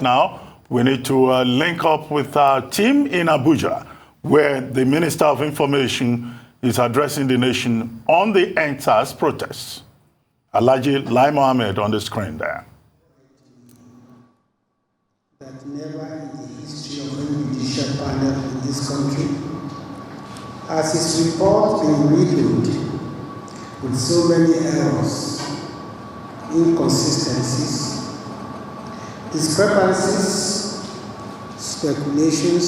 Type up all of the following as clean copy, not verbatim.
right now, we need to link up with our team in Abuja, where the Minister of Information is addressing the nation on the EndSARS protests. Alhaji Lai Mohammed on the screen there. That never in the history of any judicial panel in this country has his report been riddled with so many errors, inconsistencies, discrepancies, speculations,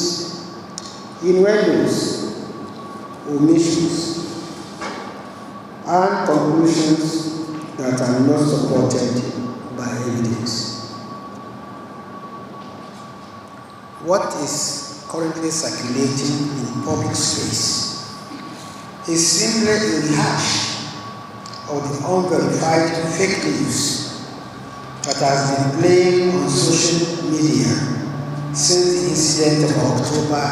innuendos, omissions, and conclusions that are not supported by evidence. What is currently circulating in public space is simply a rehash of the unverified fake news that has been playing on social media since the incident of October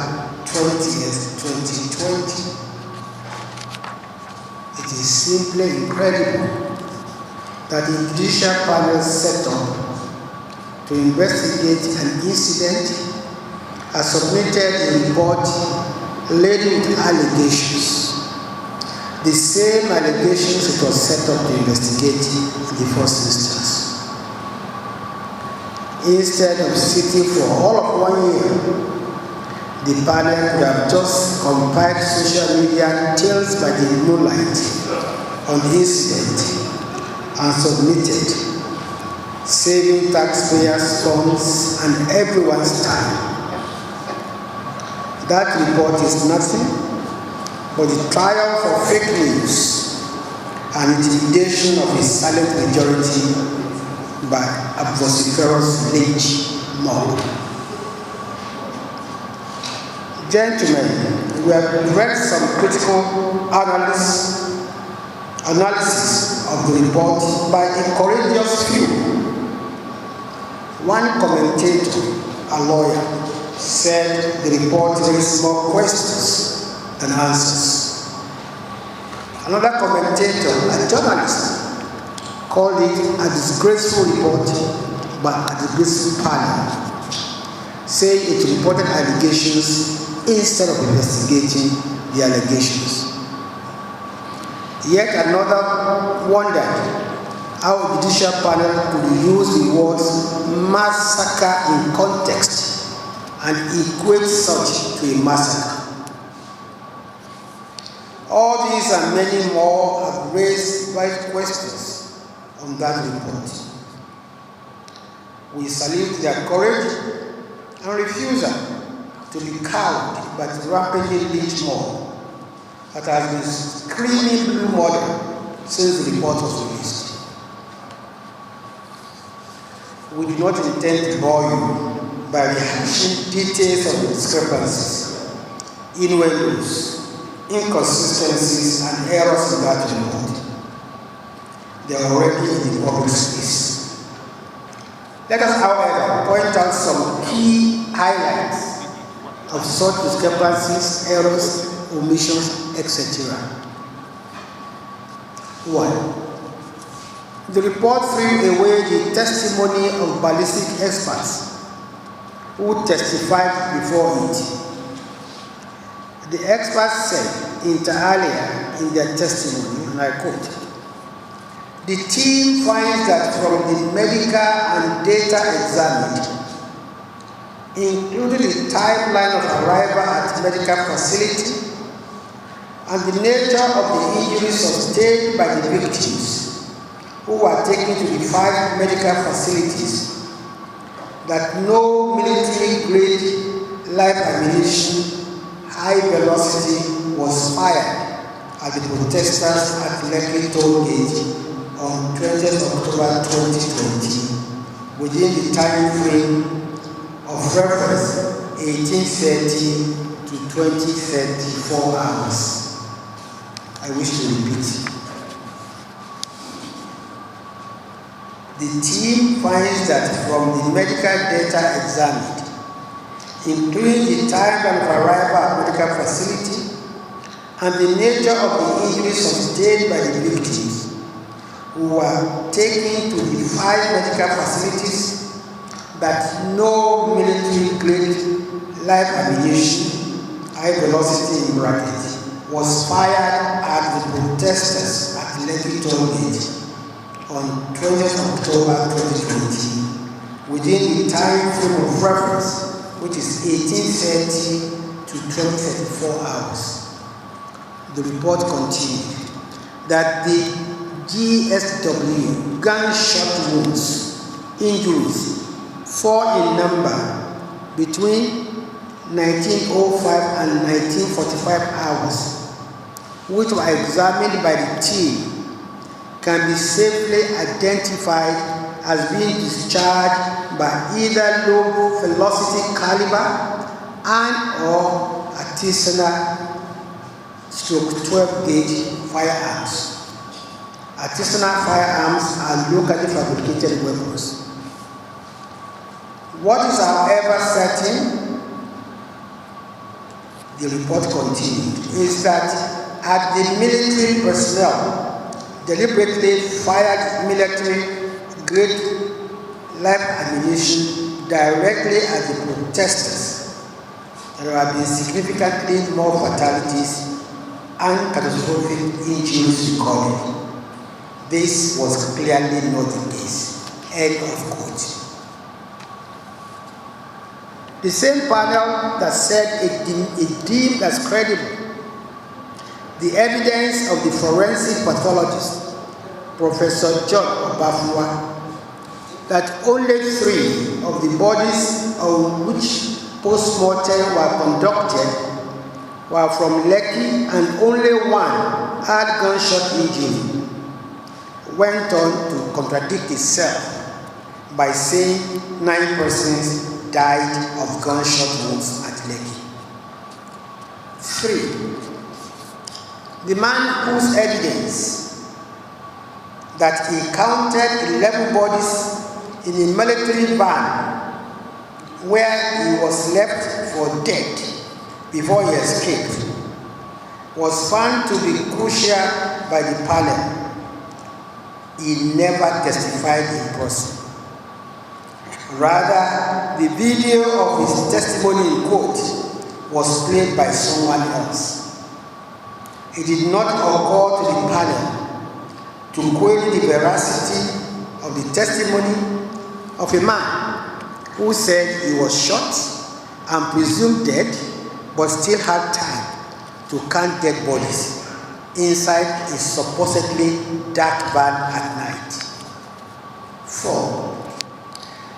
20th, 2020. It is simply incredible that the judicial panel set up to investigate an incident has submitted a report laden with allegations, the same allegations it was set up to investigate in the first instance. Instead of sitting for all of 1 year, the panel would have just compiled social media tales by the Moonlight on the incident and submitted, saving taxpayers' funds and everyone's time. That report is nothing but the triumph of fake news and intimidation of a silent majority by a vociferous lynch mob. Gentlemen, we have read some critical analysis of the report by a courageous few. One commentator, a lawyer, said the report raises more questions than answers. Another commentator, a journalist, called it a disgraceful report by a disgraceful panel, saying it reported allegations instead of investigating the allegations. Yet another wondered how a judicial panel could use the words massacre in context and equate such to a massacre. All these and many more have raised right questions on that report. We salute their courage and refusal to be cowed by the rapidly lynch mob that has been screaming blue murder since the report was released. We do not intend to bore you by rehashing details of the discrepancies, innuendos, inconsistencies, and errors in that report. They are already in the public space. Let us, however, point out some key highlights of such discrepancies, errors, omissions, etc. 1. The report threw away the testimony of ballistic experts who testified before it. The experts said, inter alia, in their testimony, and I quote, "The team finds that from the medical and data examined, including the timeline of arrival at medical facility and the nature of the injuries sustained by the victims who were taken to the 5 medical facilities, that no military-grade live ammunition, high velocity, was fired at the protesters at Lekki Toll Gate on 20th October 2020, within the time frame of reference 1830 to 2034 hours. I wish to repeat. The team finds that from the medical data examined, including the time of arrival at medical facility and the nature of the injuries sustained by the victims who were taken to the 5 medical facilities, that no military-grade live ammunition, high velocity in bracket, was fired at the protesters at Lekki Toll Gate on 20th October 2020, within the time frame of reference, which is 1830 to 2034 hours. The report continued that the GSW gunshot wounds, injuries, 4 in number between 1905 and 1945 hours, which were examined by the team, can be safely identified as being discharged by either low velocity caliber and or artisanal / 12 gauge firearms. Artisanal firearms are locally fabricated weapons. What is however certain, the report continued, is that had the military personnel deliberately fired military-grade live ammunition directly at the protesters, there have been significantly more fatalities and catastrophic injuries recorded. This was clearly not the case. End of quote. The same panel that said it deemed as credible the evidence of the forensic pathologist, Professor John Obafua, that only 3 of the bodies on which post-mortem were conducted were from Lekki and only 1 had gunshot injury, went on to contradict itself by saying 9 persons died of gunshot wounds at Lekki. 3. The man whose evidence that he counted 11 bodies in a military van where he was left for dead before he escaped was found to be crucial by the panel. He never testified in person. Rather, the video of his testimony in court was played by someone else. It did not occur to the panel to query the veracity of the testimony of a man who said he was shot and presumed dead, but still had time to count dead bodies inside a supposedly dark van at night. 4.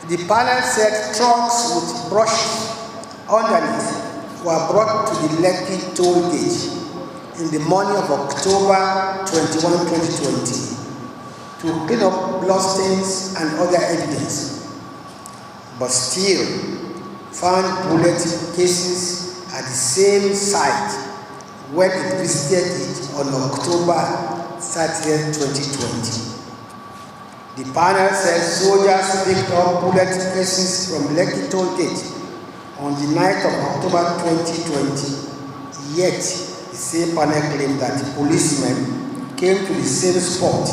The panel said trucks with brushes underneath were brought to the Lekki toll gate in the morning of October 21, 2020 to clean up bloodstains and other evidence, but still found bullet casings at the same site when it visited it on October 30, 2020. The panel said soldiers picked up bullet casings from Lekki toll gate on the night of October 2020, yet the same panel claimed that policemen came to the same spot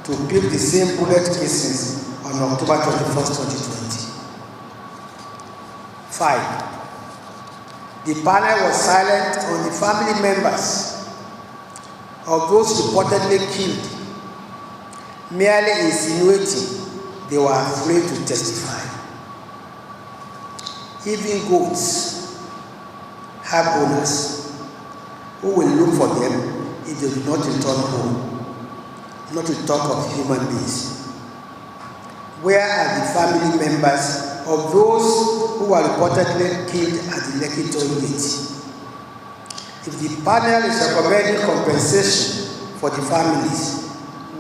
to pick the same bullet casings on October 21, 2020. 5. The panel was silent on the family members of those reportedly killed, merely insinuating they were afraid to testify. Even goats have owners who will look for them if they do not return home, not to talk of human beings. Where are the family members of those who were reportedly killed at the Lekki toll gate? If the panel is recommending compensation for the families,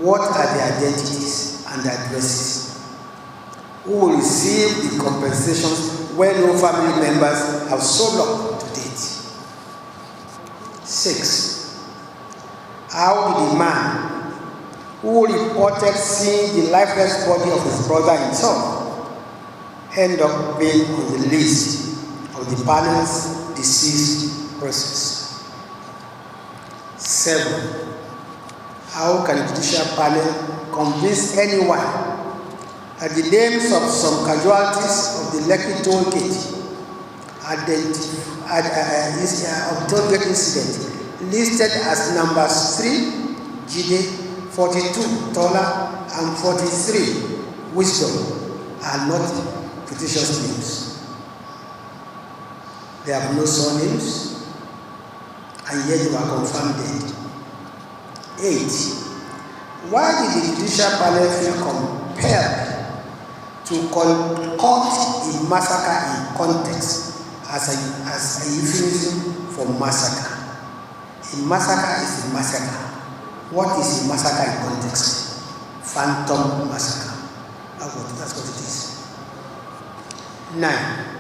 what are their identities and addresses? Who will receive the compensations when no family members have so long to date? 6. How did the man who reported seeing the lifeless body of his brother himself end up being on the list of the panel's deceased persons? 7. How can a judicial panel convince anyone The names of some casualties of the Lekki toll gate incident listed as numbers 3, Jide, 42, Tola, and 43, Wisdom, are not fictitious names. They have no surnames, and yet they were confirmed dead. 8. Why did the judicial panel feel compelled to concoct a massacre in context as a euphemism for massacre? A massacre is a massacre. What is a massacre in context? Phantom massacre. That's what it is. 9.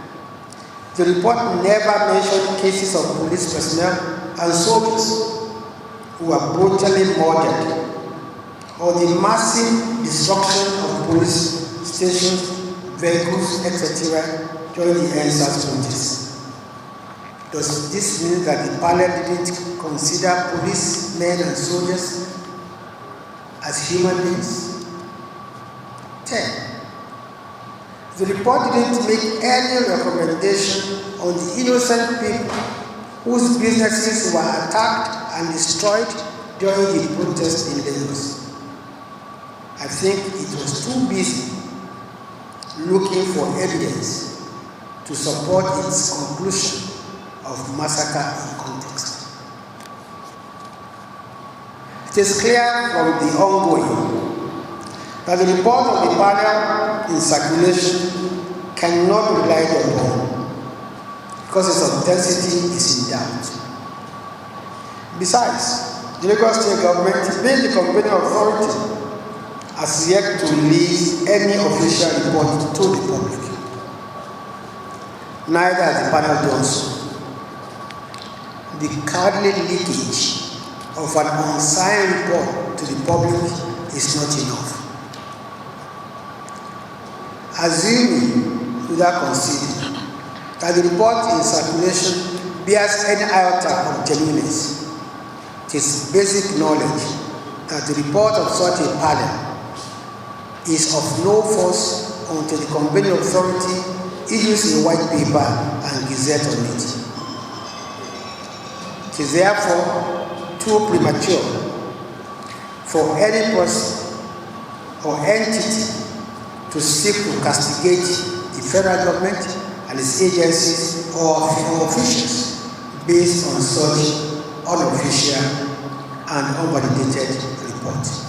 The report never mentioned cases of police personnel and soldiers who were brutally murdered, or the massive destruction of police stations, vehicles, etc. during the EndSARS protests. Does this mean that the panel didn't consider policemen and soldiers as human beings? 10. The report didn't make any recommendation on the innocent people whose businesses were attacked and destroyed during the protest in Lagos. I think it was too busy looking for evidence to support its conclusion of massacre in context. It is clear from the ongoing that the report of the panel in circulation cannot be relied upon because its authenticity is in doubt. Besides, the Lagos State government, being the competent authority, has yet to release any official report to the public. Neither has the panel done so. The cowardly leakage of an unsigned report to the public is not enough. Assuming, without conceding, that the report in circulation bears any iota of genuineness, it is basic knowledge that the report of such a panel is of no force until the convening authority issues a white paper and gazette on it. It is therefore too premature for any person or entity to seek to castigate the federal government and its agencies or officials based on such unofficial and unvalidated reports.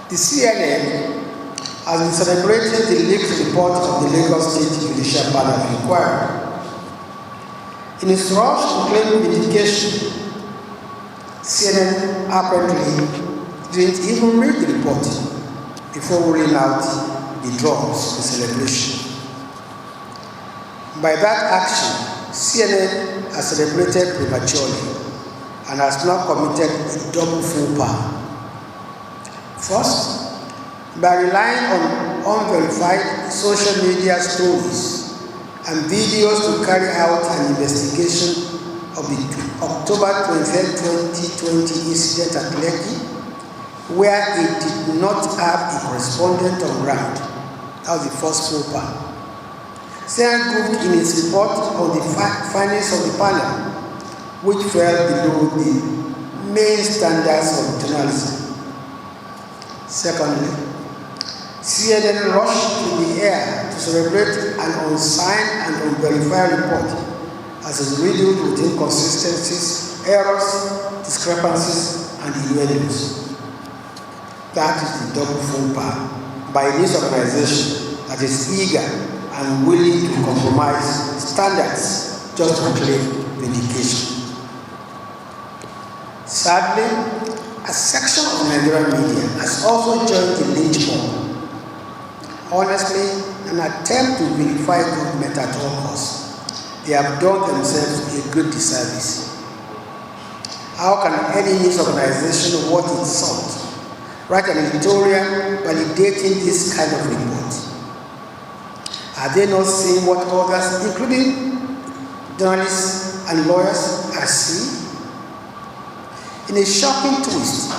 The CNN has been celebrating the leaked report of the Lagos State Judicial Panel Inquiry. In its rush to claim vindication, CNN apparently didn't even read the report before rolling out the drums for celebration. By that action, CNN has celebrated prematurely and has now committed a double faux pas. First, by relying on unverified social media stories and videos to carry out an investigation of the October 23, 2020 incident at Lekki, where it did not have a correspondent on ground. That was the first faux pas. CNN grouped in its report on the findings of the panel, which fell below the main standards of journalism. Secondly, CNN rushed to the air to celebrate an unsigned and unverified report as is riddled with inconsistencies, errors, discrepancies, and innuendos. That is the double faux pas by this organization that is eager and willing to compromise standards just to claim vindication. Sadly, a section of Nigerian media has also joined the lynch mob. Honestly, an attempt to vilify government at all costs. They have done themselves a great disservice. How can any news organization worth its salt write an editorial validating this kind of report? Are they not seeing what others, including journalists and lawyers, are seeing? In a shocking twist,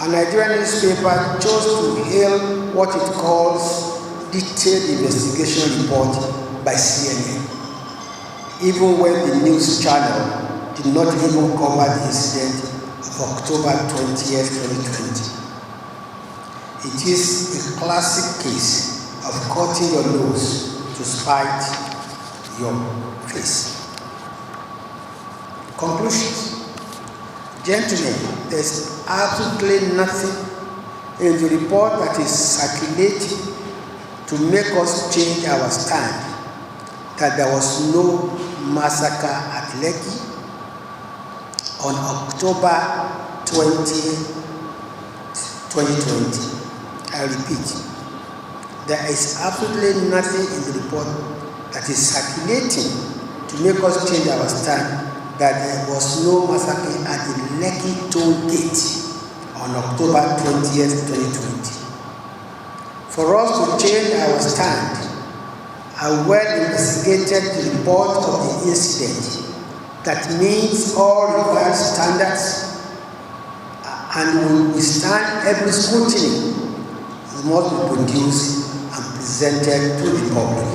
a Nigerian newspaper chose to hail what it calls detailed investigation report by CNN, even when the news channel did not even cover the incident of October 20th, 2020. It is a classic case of cutting your nose to spite your face. Conclusions. Gentlemen, there's absolutely nothing in the report that is circulating to make us change our stand that there was no massacre at Lekki on October 20, 2020. I repeat, there is absolutely nothing in the report that is circulating to make us change our stand that there was no massacre at the Lekki toll gate on October 20th, 2020. For us to change our stand, a well-investigated report of the incident that meets all required standards and will withstand every scrutiny must be produced and presented to the public.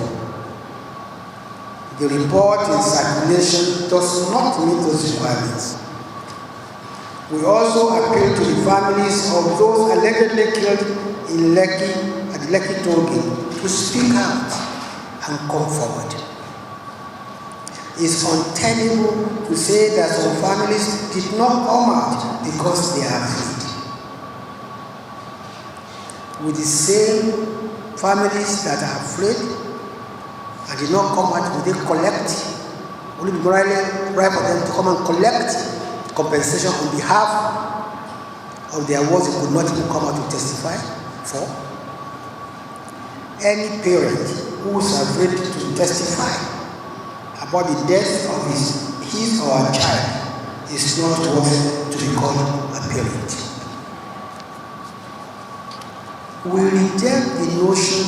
The report in circulation does not meet those requirements. We also appeal to the families of those allegedly killed in Lekki at the Lekki toll gate to speak out and come forward. It's untenable to say that some families did not come out because they are afraid. With the same families that are afraid and did not come out, will they collect? Will it be morally right for them to come and collect compensation on behalf of their words they could not even come out to testify for? Any parent who is afraid to testify about the death of his or her child is not worthy to be called a parent. We reject the notion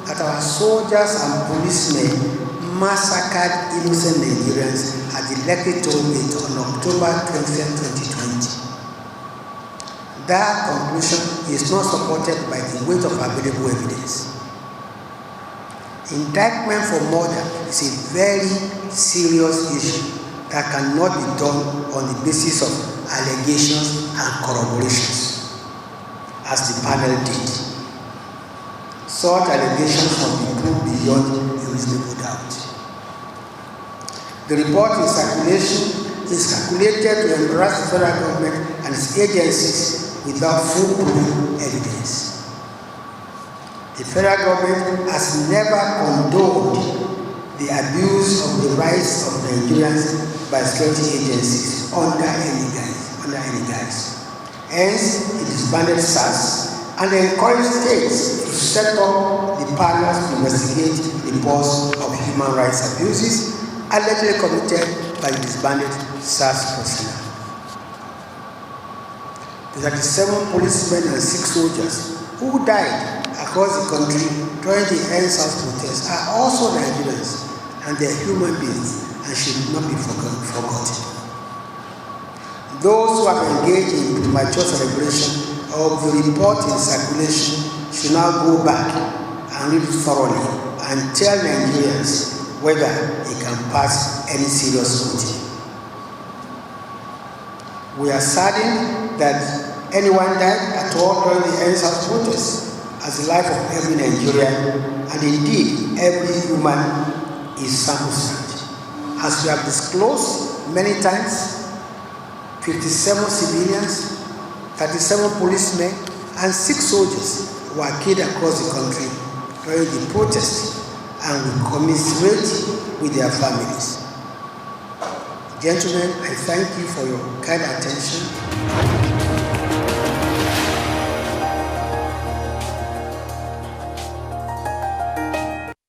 that our soldiers and policemen massacred innocent Nigerians at the Lekki toll gate on October 20th, 2020. That conclusion is not supported by the weight of available evidence. Indictment for murder is a very serious issue that cannot be done on the basis of allegations and corroborations, as the panel did. Such allegations must be proved beyond a reasonable doubt. The report in circulation is calculated to embarrass the federal government and its agencies without foolproof evidence. The federal government has never condoned the abuse of the rights of Nigerians by security agencies under any guise. Hence, it disbanded SARS and encouraged states to set up the panels to investigate the cause of human rights abuses allegedly committed by the disbanded SARS personnel. The 37 policemen and 6 soldiers who died across the country during the EndSARS protests are also Nigerians, and they are human beings and should not be forgotten. Those who have engaged in premature celebration of the report in circulation should now go back and read it thoroughly and tell Nigerians whether it can pass any serious scrutiny. We are saddened that anyone died at all during the EndSARS protests, as the life of every Nigerian and indeed every human is sacrosanct. As we have disclosed many times, 57 civilians, 37 policemen, and 6 soldiers were killed across the country during the protest, and we commiserate with their families. Gentlemen, I thank you for your kind attention.